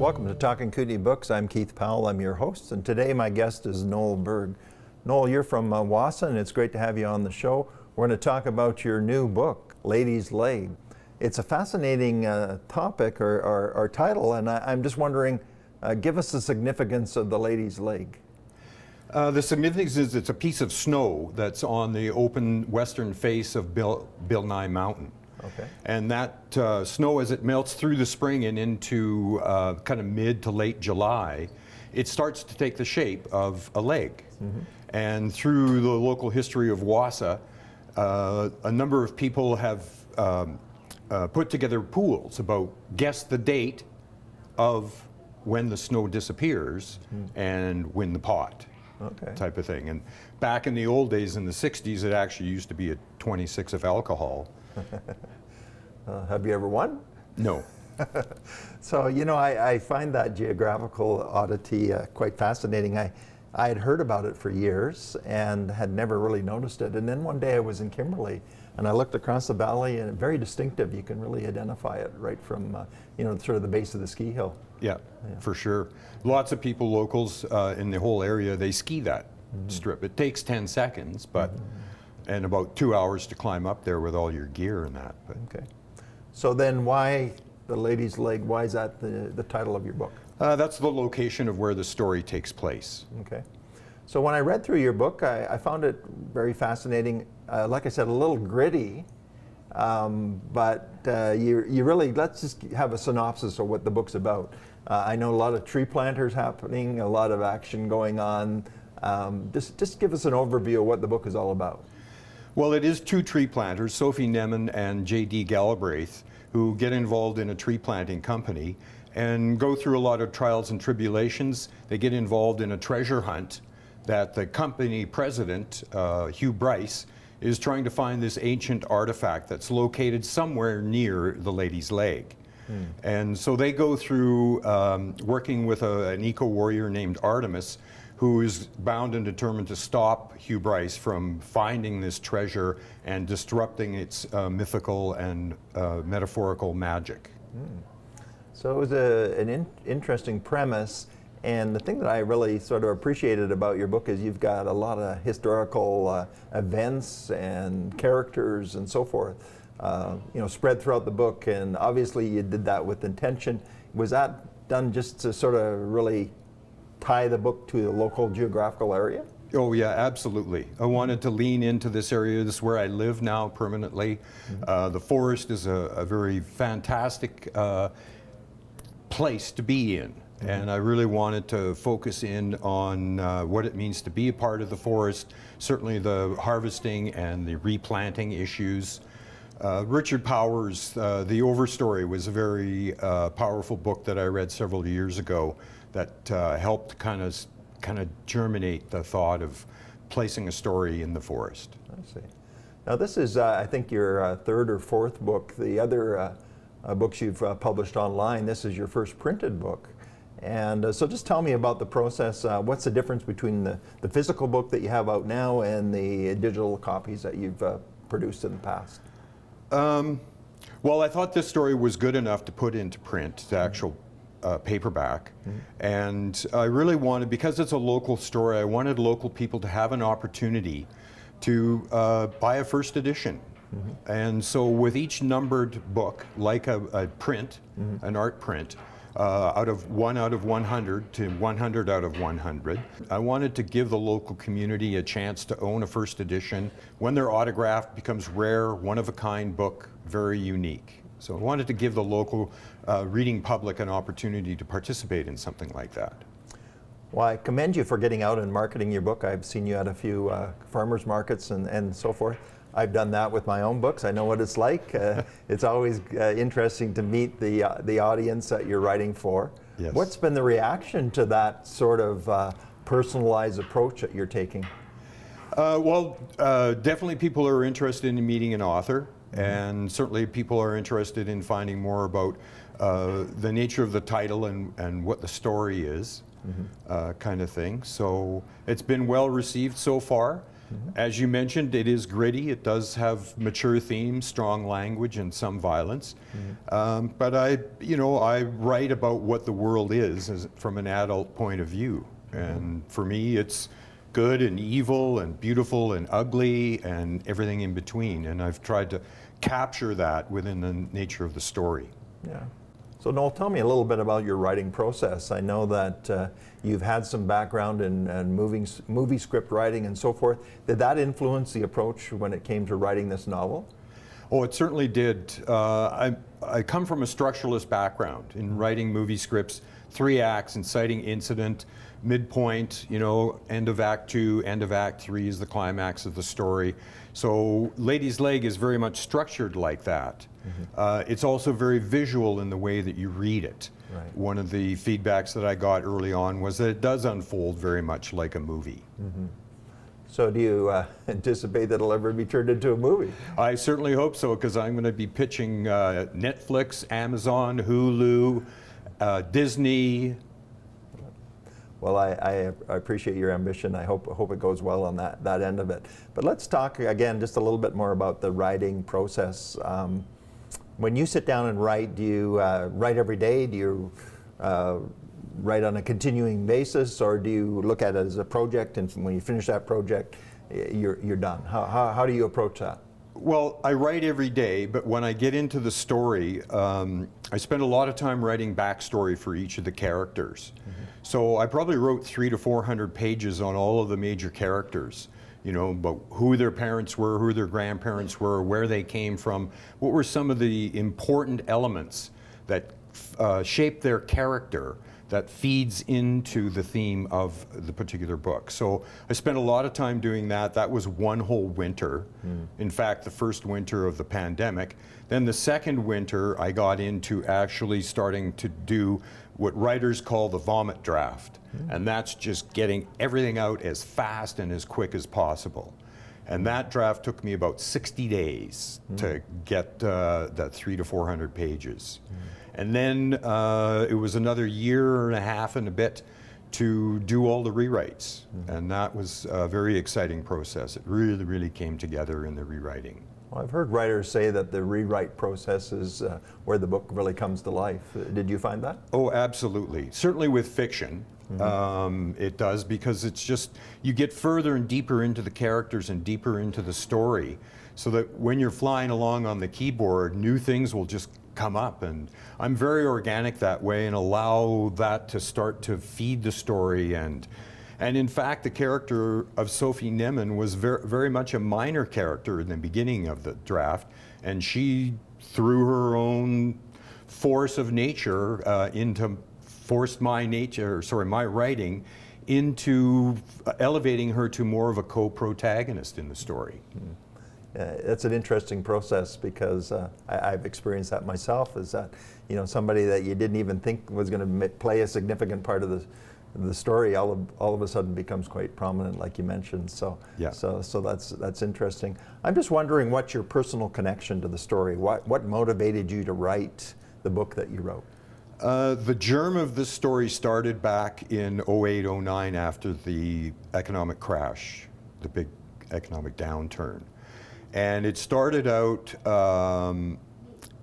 Welcome to Talking Kootenay Books. I'm Keith Powell. I'm your host, and today my guest is Nowell Berg. Nowell, you're from Wausau, and it's great to have you on the show. We're going to talk about your new book, Lady's Leg. It's a fascinating topic or title, and I'm just wondering, give us the significance of the lady's leg. The significance is it's a piece of snow that's on the open western face of Bill Nye Mountain. Okay. And that snow, as it melts through the spring and into kind of mid to late July, it starts to take the shape of a leg. Mm-hmm. And through the local history of Wausau, a number of people have put together pools about guess the date of when the snow disappears and win the pot. Okay. Type of thing. And back in the old days, in the 60s, it actually used to be a 26 of alcohol. Have you ever won? No. So, you know, I find that geographical oddity quite fascinating. I had heard about it for years and had never really noticed it. And then one day I was in Kimberley and I looked across the valley, and very distinctive. You can really identify it right from, you know, sort of the base of the ski hill. Yeah, for sure. Lots of people, locals in the whole area, they ski that strip. It takes 10 seconds, but and about 2 hours to climb up there with all your gear and that. But. Okay. So then why the lady's leg? Why is that the title of your book? That's the location of where the story takes place. Okay. So when I read through your book, I found it very fascinating. Like I said, a little gritty, but you really, let's just have a synopsis of what the book's about. I know a lot of tree planters happening, a lot of action going on. Just give us an overview of what the book is all about. Well, it is two tree planters, Sophie Neman and J.D. Galbraith, who get involved in a tree planting company and go through a lot of trials and tribulations. They get involved in a treasure hunt that the company president, Hugh Bryce, is trying to find this ancient artifact that's located somewhere near the lady's leg. And so they go through working with an eco-warrior named Artemis, who is bound and determined to stop Hugh Bryce from finding this treasure and disrupting its mythical and metaphorical magic. So it was an interesting premise, and the thing that I really sort of appreciated about your book is you've got a lot of historical events and characters and so forth, you know, spread throughout the book, and obviously you did that with intention. Was that done just to sort of really tie the book to the local geographical area? Oh yeah, absolutely. I wanted to lean into this area. This is where I live now permanently. The forest is a very fantastic place to be in. And I really wanted to focus in on what it means to be a part of the forest, certainly the harvesting and the replanting issues. Richard Powers' The Overstory was a very powerful book that I read several years ago that helped kind of germinate the thought of placing a story in the forest. I see. Now this is, I think, your third or fourth book. The other books you've published online, this is your first printed book. And so just tell me about the process. What's the difference between the physical book that you have out now and the digital copies that you've produced in the past? Well, I thought this story was good enough to put into print, the actual paperback. And I really wanted, because it's a local story, I wanted local people to have an opportunity to buy a first edition. And so with each numbered book, like a print, an art print, out of 1 out of 100 to 100 out of 100. I wanted to give the local community a chance to own a first edition. When they're autographed, becomes rare, one-of-a-kind book, very unique. So I wanted to give the local reading public an opportunity to participate in something like that. Well, I commend you for getting out and marketing your book. I've seen you at a few farmers markets and so forth. I've done that with my own books. I know what it's like. It's always interesting to meet the audience that you're writing for. Yes. What's been the reaction to that sort of personalized approach that you're taking? Well, definitely people are interested in meeting an author, and certainly people are interested in finding more about the nature of the title and what the story is, kind of thing. So it's been well received so far. As you mentioned, it is gritty. It does have mature themes, strong language, and some violence. But I write about what the world is from an adult point of view. And for me, it's good and evil and beautiful and ugly and everything in between. And I've tried to capture that within the nature of the story. Yeah. So Nowell, tell me a little bit about your writing process. I know that you've had some background in movie script writing and so forth. Did that influence the approach when it came to writing this novel? Oh, it certainly did. I come from a structuralist background in writing movie scripts, 3 acts, inciting incident, midpoint, end of Act 2, end of Act 3 is the climax of the story. So Lady's Leg is very much structured like that. It's also very visual in the way that you read it. Right. One of the feedbacks that I got early on was that it does unfold very much like a movie. So do you anticipate that it'll ever be turned into a movie? I certainly hope so, because I'm going to be pitching Netflix, Amazon, Hulu, Disney. Well, I appreciate your ambition. I hope it goes well on that end of it. But let's talk again just a little bit more about the writing process. When you sit down and write, do you write every day? Do you write on a continuing basis, or do you look at it as a project, and when you finish that project, you're done? How do you approach that? Well, I write every day, but when I get into the story, I spend a lot of time writing backstory for each of the characters. So I probably wrote 300 to 400 pages on all of the major characters, about who their parents were, who their grandparents were, where they came from, what were some of the important elements that shaped their character, that feeds into the theme of the particular book. So I spent a lot of time doing that. That was one whole winter. In fact, the first winter of the pandemic. Then the second winter, I got into actually starting to do what writers call the vomit draft. And that's just getting everything out as fast and as quick as possible. And that draft took me about 60 days to get that 300 to 400 pages. And then it was another year and a half and a bit to do all the rewrites. And that was a very exciting process. It really, really came together in the rewriting. Well, I've heard writers say that the rewrite process is where the book really comes to life. Did you find that? Oh, absolutely. Certainly with fiction. It does, because it's just, you get further and deeper into the characters and deeper into the story, so that when you're flying along on the keyboard, new things will just come up. And I'm very organic that way and allow that to start to feed the story. And in fact, the character of Sophie Nemen was very much a minor character in the beginning of the draft, and she, through her own force of nature, forced my writing into elevating her to more of a co-protagonist in the story. That's an interesting process, because I've experienced that myself, is that somebody that you didn't even think was going to play a significant part of the story all of a sudden becomes quite prominent, like you mentioned. So yeah. So that's interesting. I'm just wondering, what's your personal connection to the story? What motivated you to write the book that you wrote? The germ of this story started back in 08-09 after the economic crash, the big economic downturn. And it started out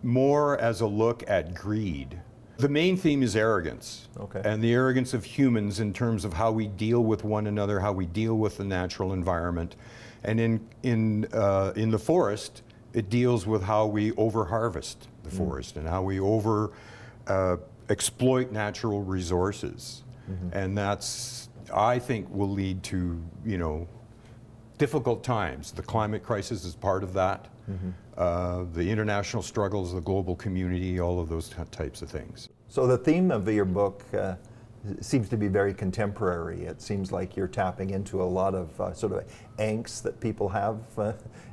more as a look at greed. The main theme is arrogance, and the arrogance of humans in terms of how we deal with one another, how we deal with the natural environment. And in the forest, it deals with how we over-harvest the forest and how we exploit natural resources. And that's, I think, will lead to, difficult times. The climate crisis is part of that. The international struggles, the global community, all of those types of things. So the theme of your book seems to be very contemporary. It seems like you're tapping into a lot of sort of angst that people have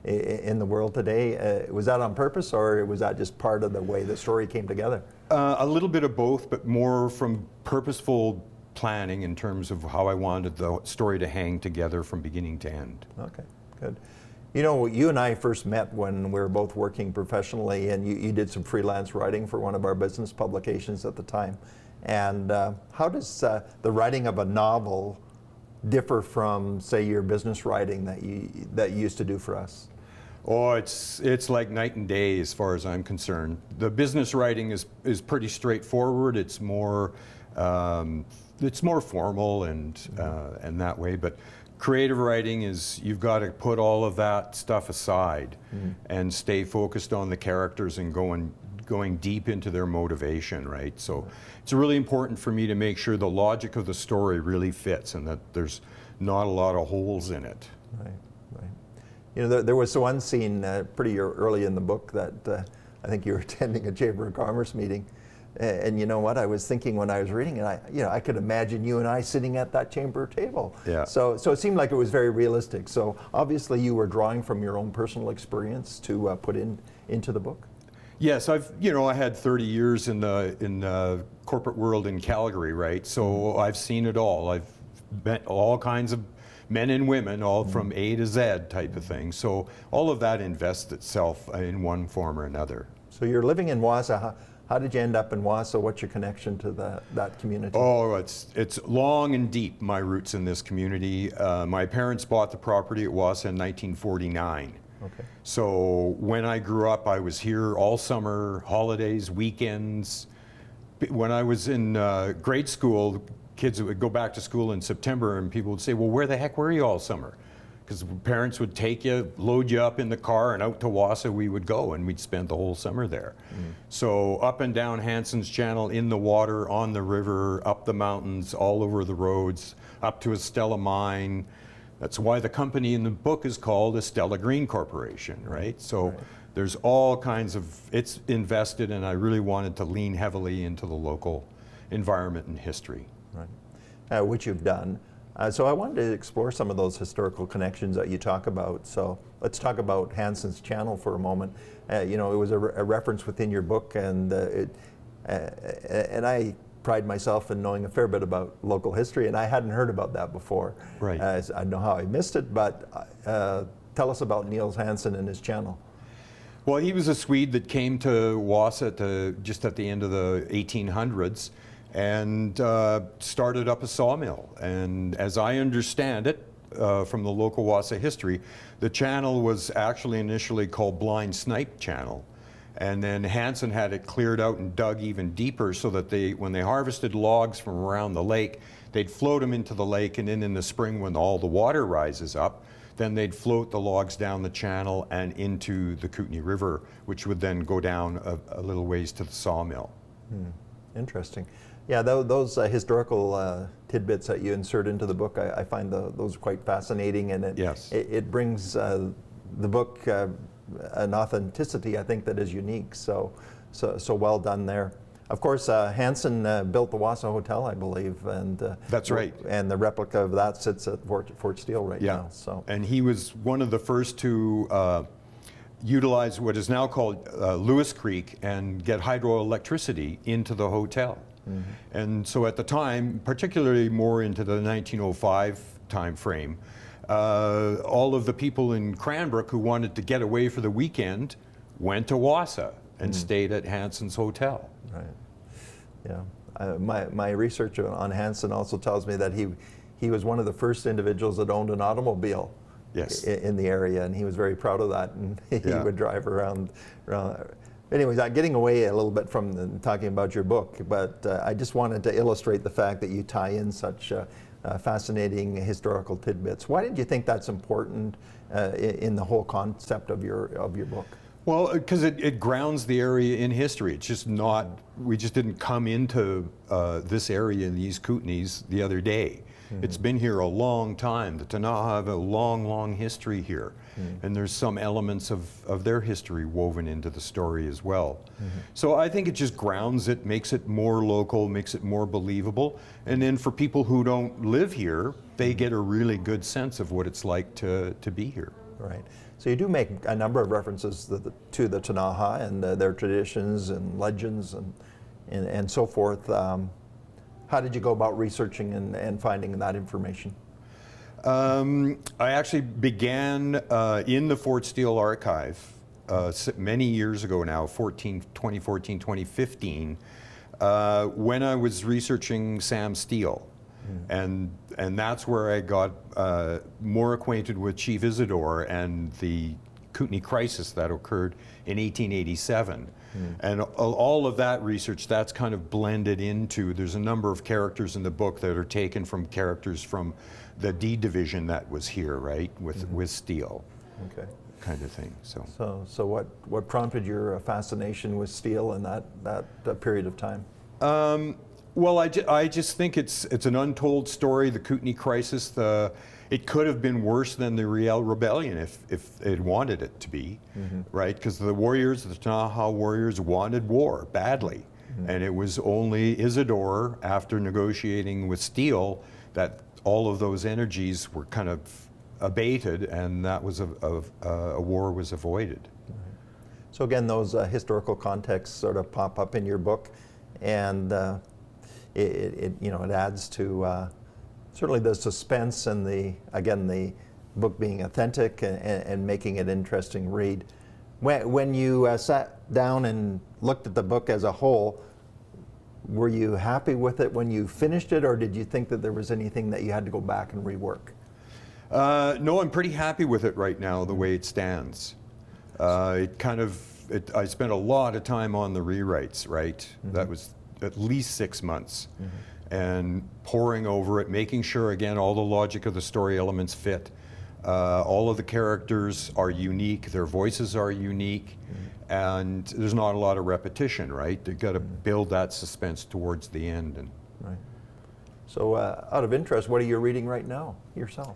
in the world today. Was that on purpose, or was that just part of the way the story came together? A little bit of both, but more from purposeful planning in terms of how I wanted the story to hang together from beginning to end. Okay, good. You and I first met when we were both working professionally, and you did some freelance writing for one of our business publications at the time. And how does the writing of a novel differ from, say, your business writing that you used to do for us? Oh, it's like night and day as far as I'm concerned. The business writing is pretty straightforward. It's more formal and that way. But creative writing is, you've got to put all of that stuff aside and stay focused on the characters and going deep into their motivation, right? So it's really important for me to make sure the logic of the story really fits and that there's not a lot of holes in it. Right. You know, there was one scene pretty early in the book that I think you were attending a Chamber of Commerce meeting, and you know what? I was thinking when I was reading it, I could imagine you and I sitting at that chamber table. Yeah. So it seemed like it was very realistic. So obviously you were drawing from your own personal experience to put into the book. Yes, I had 30 years in the corporate world in Calgary, right? So I've seen it all. I've met all kinds of men and women, all from A to Z type of thing. So all of that invests itself in one form or another. So you're living in Wausau. How did you end up in Wausau? What's your connection to that community? Oh, it's long and deep, my roots in this community. My parents bought the property at Wausau in 1949. Okay. So when I grew up, I was here all summer, holidays, weekends. When I was in grade school, kids would go back to school in September and people would say, well, where the heck were you all summer? Because parents would take you, load you up in the car, and out to Wausau we would go, and we'd spend the whole summer there. So up and down Hanson's Channel, in the water, on the river, up the mountains, all over the roads, up to Estella Mine. That's why the company in the book is called Estella Green Corporation, right? So there's all kinds of, it's invested, and I really wanted to lean heavily into the local environment and history. Right. Which you've done. So I wanted to explore some of those historical connections that you talk about. So let's talk about Hanson's Channel for a moment. It was a reference within your book, and and I pride myself in knowing a fair bit about local history, and I hadn't heard about that before. Right. I don't know how I missed it, but tell us about Niels Hansen and his channel. Well, he was a Swede that came to Wausau just at the end of the 1800s. And started up a sawmill. And as I understand it, from the local Wausau history, the channel was actually initially called Blind Snipe Channel. And then Hansen had it cleared out and dug even deeper so that when they harvested logs from around the lake, they'd float them into the lake, and then in the spring when all the water rises up, then they'd float the logs down the channel and into the Kootenay River, which would then go down a little ways to the sawmill. Interesting. Yeah, those historical tidbits that you insert into the book, I find those quite fascinating, and it brings the book an authenticity, I think, that is unique. So well done there. Of course, Hansen built the Wausau Hotel, I believe, and that's right. And the replica of that sits at Fort Steele right now. So, and he was one of the first to utilize what is now called Lewis Creek and get hydroelectricity into the hotel. And so at the time, particularly more into the 1905 time frame, all of the people in Cranbrook who wanted to get away for the weekend went to Wausau and stayed at Hansen's Hotel. Right. Yeah. My research on Hansen also tells me that he was one of the first individuals that owned an automobile. Yes. In the area, and he was very proud of that, and he would drive around. Anyways, I'm getting away a little bit from talking about your book, but I just wanted to illustrate the fact that you tie in such fascinating historical tidbits. Why did you think that's important in the whole concept of your book? Well, because it grounds the area in history. It's just not, we just didn't come into this area in these Kootenays the other day. It's been here a long time. The Ktunaxa have a long, long history here. And there's some elements of their history woven into the story as well. So I think it just grounds it, makes it more local, makes it more believable. And then for people who don't live here, they get a really good sense of what it's like to be here. Right. So you do make a number of references to the Ktunaxa and their traditions and legends and so forth. How did you go about researching and finding that information? I actually began in the Fort Steele archive many years ago now, 2014, 2015, when I was researching Sam Steele. And that's where I got more acquainted with Chief Isidore and the Kootenay crisis that occurred in 1887. And all of that research, that's kind of blended into, there's a number of characters in the book that are taken from characters from the D division that was here, right, with steel. Okay. Kind of thing. So what prompted your fascination with steel in that period of time? Well, I just think it's an untold story. The Kootenay crisis, it could have been worse than the Riel Rebellion if it wanted it to be, right? Because the warriors, the Kootenay warriors, wanted war badly, and it was only Isidore, after negotiating with Steele, that all of those energies were kind of abated, and that was a war was avoided. So again, those historical contexts sort of pop up in your book, and it adds to certainly the suspense and the book being authentic and making it interesting read. When you sat down and looked at the book as a whole, were you happy with it when you finished it, or did you think that there was anything that you had to go back and rework? No, I'm pretty happy with it right now, the way it stands. I spent a lot of time on the rewrites, right? That was at least 6 months. And poring over it, making sure, again, all the logic of the story elements fit. All of the characters are unique, their voices are unique, and there's not a lot of repetition, right? You've got to build that suspense towards the end. Right. So out of interest, what are you reading right now yourself?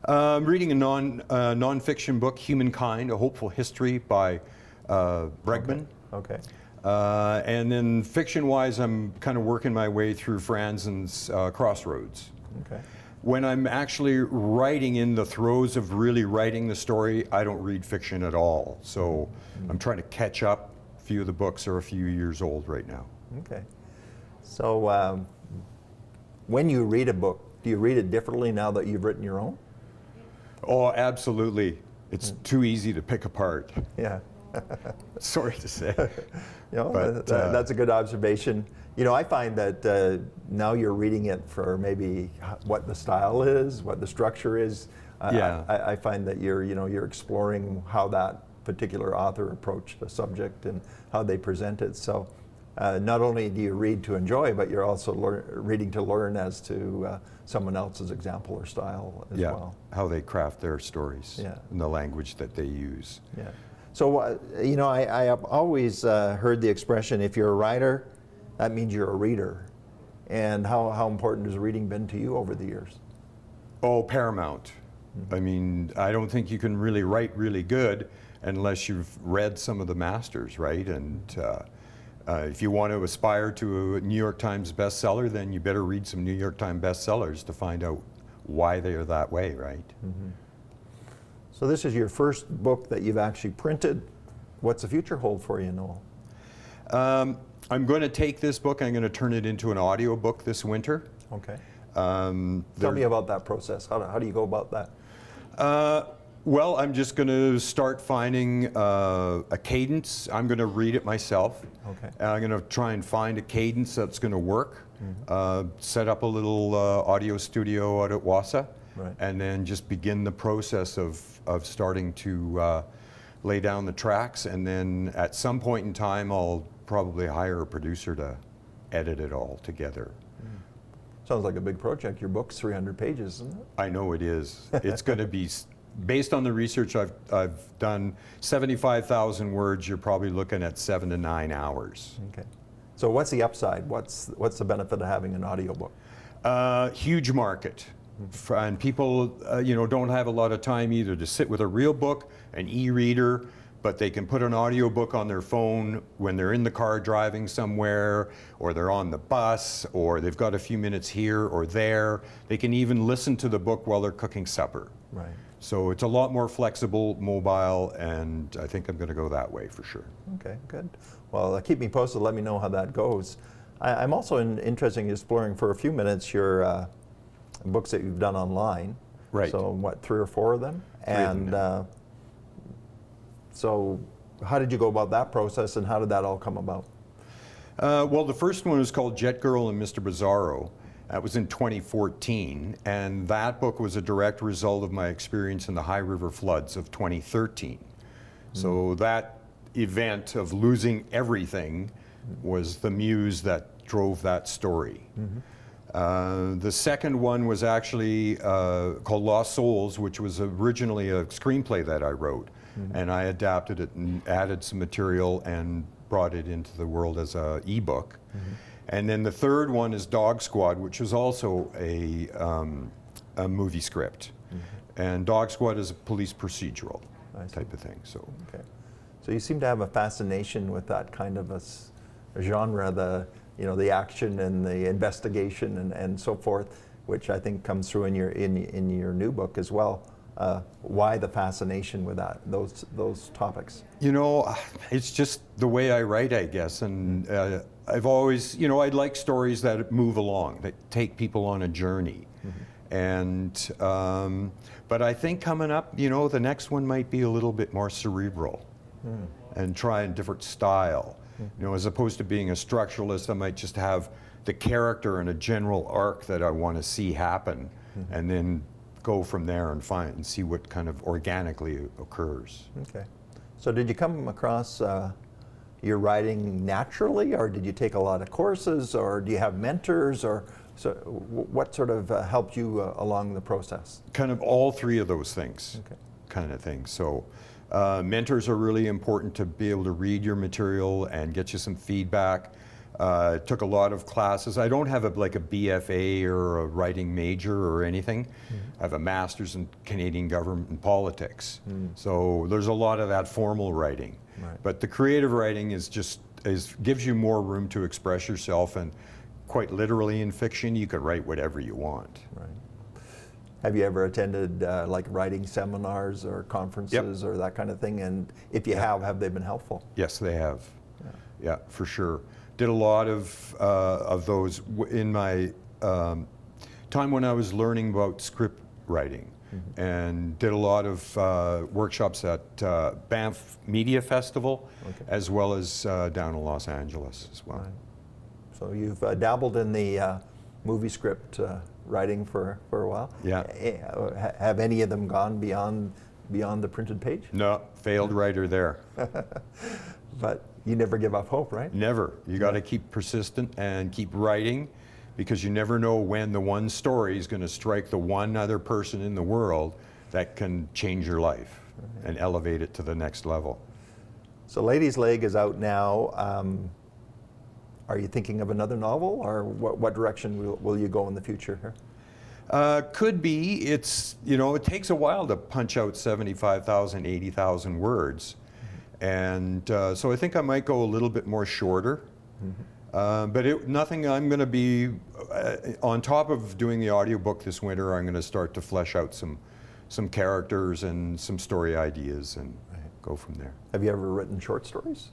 I'm reading a non-fiction book, Humankind, A Hopeful History by Bregman. Okay. And then fiction-wise, I'm kind of working my way through Franzen's Crossroads. Okay. When I'm actually writing in the throes of really writing the story, I don't read fiction at all. So I'm trying to catch up. A few of the books are a few years old right now. Okay. So when you read a book, do you read it differently now that you've written your own? Oh, absolutely. It's too easy to pick apart. Yeah. Sorry to say. But, that's a good observation. I find that now you're reading it for maybe what the style is, what the structure is. I find that you're exploring how that particular author approached the subject and how they present it. So not only do you read to enjoy, but you're also reading to learn as to someone else's example or style as well. How they craft their stories and the language that they use. Yeah. So, I have always heard the expression, if you're a writer, that means you're a reader. And how important has reading been to you over the years? Oh, paramount. I mean, I don't think you can really write really good unless you've read some of the masters, right? And if you want to aspire to a New York Times bestseller, then you better read some New York Times bestsellers to find out why they are that way, right? So this is your first book that you've actually printed. What's the future hold for you, Nowell? I'm going to take this book, I'm going to turn it into an audiobook this winter. Okay. Tell me about that process. How do you go about that? Well, I'm just going to start finding a cadence. I'm going to read it myself. Okay. And I'm going to try and find a cadence that's going to work. Set up a little audio studio out at Wausau. Right. And then just begin the process of starting to lay down the tracks. And then at some point in time, I'll probably hire a producer to edit it all together. Sounds like a big project. Your book's 300 pages, isn't it? I know it is. It's going to be, based on the research I've done, 75,000 words. You're probably looking at 7 to 9 hours. Okay. So what's the upside? What's the benefit of having an audiobook? Huge market. And people, don't have a lot of time either to sit with a real book, an e-reader, but they can put an audiobook on their phone when they're in the car driving somewhere, or they're on the bus, or they've got a few minutes here or there. They can even listen to the book while they're cooking supper. Right. So it's a lot more flexible, mobile, and I think I'm going to go that way for sure. Okay, good. Well, keep me posted. Let me know how that goes. I'm also interested in exploring for a few minutes your books that you've done online. Right. So what, 3 or 4 of them? So how did you go about that process, and how did that all come about? Well, the first one is called Jet Girl and Mr. Bizarro. That was in 2014, and that book was a direct result of my experience in the High River floods of 2013. So that event of losing everything was the muse that drove that story. The second one was actually called Lost Souls, which was originally a screenplay that I wrote. And I adapted it and added some material and brought it into the world as an ebook. And then the third one is Dog Squad, which was also a movie script. And Dog Squad is a police procedural type of thing. So. Okay. So you seem to have a fascination with that kind of a genre, the action and the investigation and so forth, which I think comes through in your new book as well. Why the fascination with those topics? It's just the way I write, I guess, and I've always, I like stories that move along, that take people on a journey, and but I think coming up, the next one might be a little bit more cerebral, and try a different style. As opposed to being a structuralist, I might just have the character and a general arc that I want to see happen, and then go from there and see what kind of organically occurs. Okay. So did you come across your writing naturally, or did you take a lot of courses, or do you have mentors, or what sort of helped you along the process? Kind of all three of those things, kind of thing. So mentors are really important to be able to read your material and get you some feedback. Took a lot of classes. I don't have a BFA or a writing major or anything. I have a master's in Canadian government and politics. So there's a lot of that formal writing. Right. But the creative writing gives you more room to express yourself, and quite literally in fiction, you could write whatever you want. Right. Have you ever attended writing seminars or conferences or that kind of thing? And if you have they been helpful? Yes, they have. Yeah, for sure. Did a lot of those in my time when I was learning about script writing, and did a lot of workshops at Banff Media Festival, as well as down in Los Angeles as well. Right. So you've dabbled in the movie script writing for a while. Yeah. Have any of them gone beyond the printed page? No, failed writer there. But you never give up hope, right? Never. You got to keep persistent and keep writing, because you never know when the one story is going to strike the one other person in the world that can change your life and elevate it to the next level. So Lady's Leg is out now. Are you thinking of another novel, or what direction will you go in the future here? Could be. It takes a while to punch out 75,000, 80,000 words. And so I think I might go a little bit more shorter. But nothing, I'm going to be, on top of doing the audiobook this winter, I'm going to start to flesh out some characters and some story ideas and go from there. Have you ever written short stories?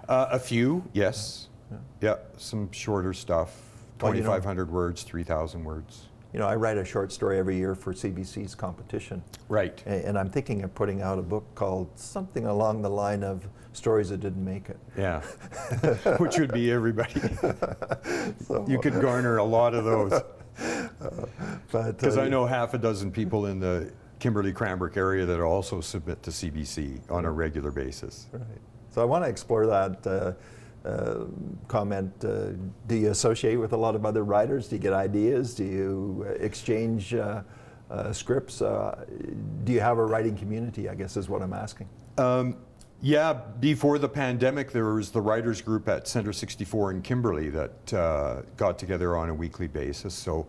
A few, yes. Yeah, some shorter stuff, 2,500 words, 3,000 words. I write a short story every year for CBC's competition. Right. And I'm thinking of putting out a book called something along the line of Stories That Didn't Make It. Yeah, which would be everybody. So, you could garner a lot of those. Because I know half a dozen people in the Kimberley-Cranbrook area that also submit to CBC on a regular basis. Right. So I want to explore that comment. Do you associate with a lot of other writers? Do you get ideas? Do you exchange scripts? Do you have a writing community, I guess is what I'm asking. Yeah, before the pandemic, there was the writers group at Center 64 in Kimberley that got together on a weekly basis, so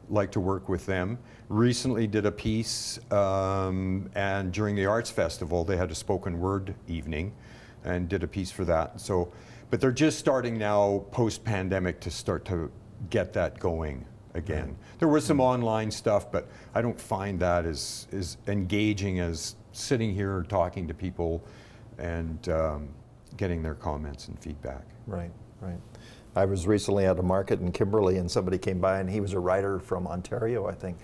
like to work with them. Recently did a piece, and during the Arts Festival, they had a spoken word evening and did a piece for that. So, but they're just starting now, post-pandemic, to start to get that going again. There was some online stuff, but I don't find that as engaging as sitting here talking to people and getting their comments and feedback. Right, right. I was recently at a market in Kimberley, and somebody came by, and he was a writer from Ontario, I think.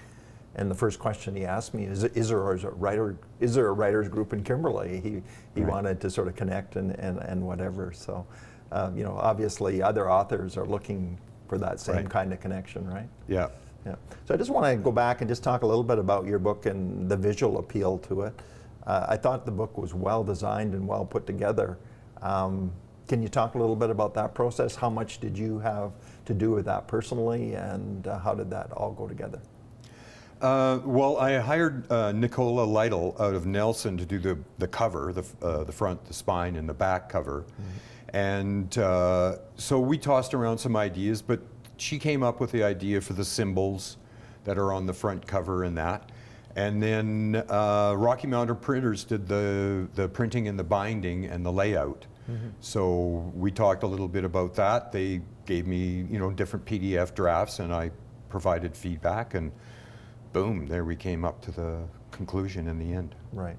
And the first question he asked me is there a writers group in Kimberley? He wanted to sort of connect and whatever. So, obviously other authors are looking for that same Right. kind of connection, right? Yeah. Yeah. So I just want to go back and just talk a little bit about your book and the visual appeal to it. I thought the book was well designed and well put together. Can you talk a little bit about that process? How much did you have to do with that personally, and how did that all go together? Well, I hired Nicola Lytle out of Nelson to do the cover, the front, the spine, and the back cover. Mm-hmm. And so we tossed around some ideas, but she came up with the idea for the symbols that are on the front cover and that. And then Rocky Mountain Printers did the printing and the binding and the layout. Mm-hmm. So we talked a little bit about that. They gave me, different PDF drafts, and I provided feedback, and boom, there we came up to the conclusion in the end. Right.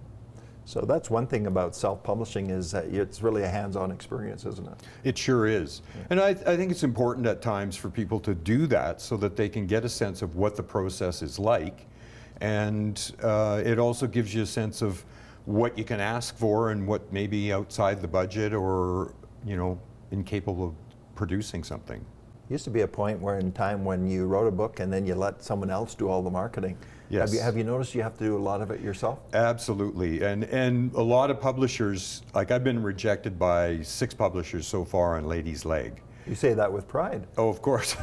So that's one thing about self-publishing, is that it's really a hands-on experience, isn't it? It sure is. Yeah. And I think it's important at times for people to do that so that they can get a sense of what the process is like. And it also gives you a sense of what you can ask for and what may be outside the budget or, incapable of producing something. Used to be a point where in time when you wrote a book and then you let someone else do all the marketing. Yes. Have you noticed you have to do a lot of it yourself? Absolutely. And a lot of publishers, like I've been rejected by 6 publishers so far on Lady's Leg. You say that with pride. Oh, of course.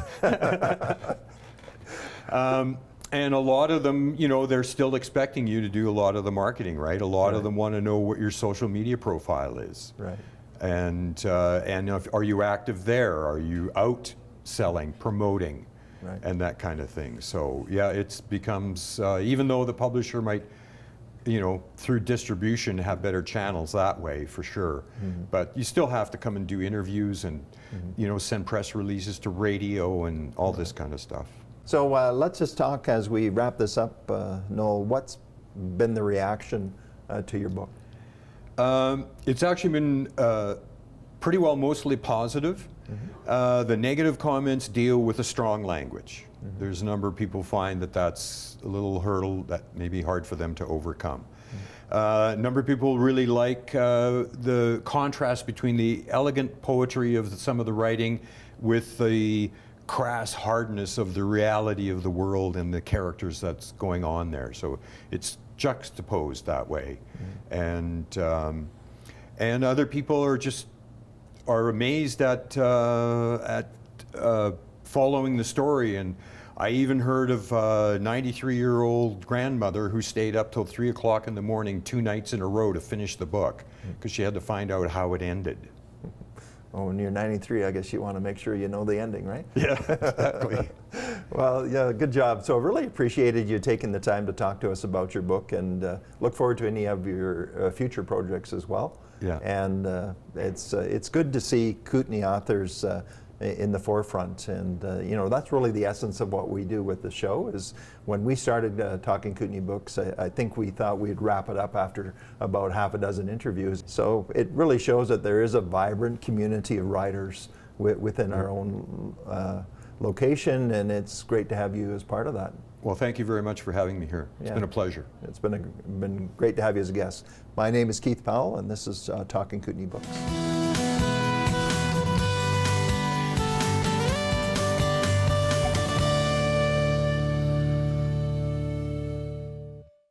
And a lot of them, they're still expecting you to do a lot of the marketing, right? A lot of them want to know what your social media profile is. Right. And are you active there? Are you out selling, promoting, right, and that kind of thing? So yeah, it becomes, even though the publisher might, through distribution have better channels that way for sure, mm-hmm, but you still have to come and do interviews and, mm-hmm, send press releases to radio and all this kind of stuff. So let's just talk as we wrap this up, Nowell. What's been the reaction to your book? It's actually been pretty well mostly positive. Mm-hmm. The negative comments deal with a strong language. Mm-hmm. There's a number of people find that that's a little hurdle that may be hard for them to overcome. Mm-hmm. A number of people really like the contrast between the elegant poetry of some of the writing with the crass hardness of the reality of the world and the characters that's going on there. So it's juxtaposed that way. Mm-hmm. And other people are amazed at following the story. And I even heard of a 93-year-old grandmother who stayed up till 3 o'clock in the morning 2 nights in a row to finish the book because she had to find out how it ended. Well, when you're 93, I guess you want to make sure you know the ending, right? Yeah, exactly. Well, yeah, good job. So I really appreciated you taking the time to talk to us about your book, and look forward to any of your future projects as well. Yeah. And it's good to see Kootenay authors in the forefront, and that's really the essence of what we do with the show. Is when we started talking Kootenay books, I think we thought we'd wrap it up after about half a dozen interviews. So it really shows that there is a vibrant community of writers within our own location, and it's great to have you as part of that. Well, thank you very much for having me here. It's been a pleasure. It's been great to have you as a guest. My name is Keith Powell, and this is Talking Kootenay Books.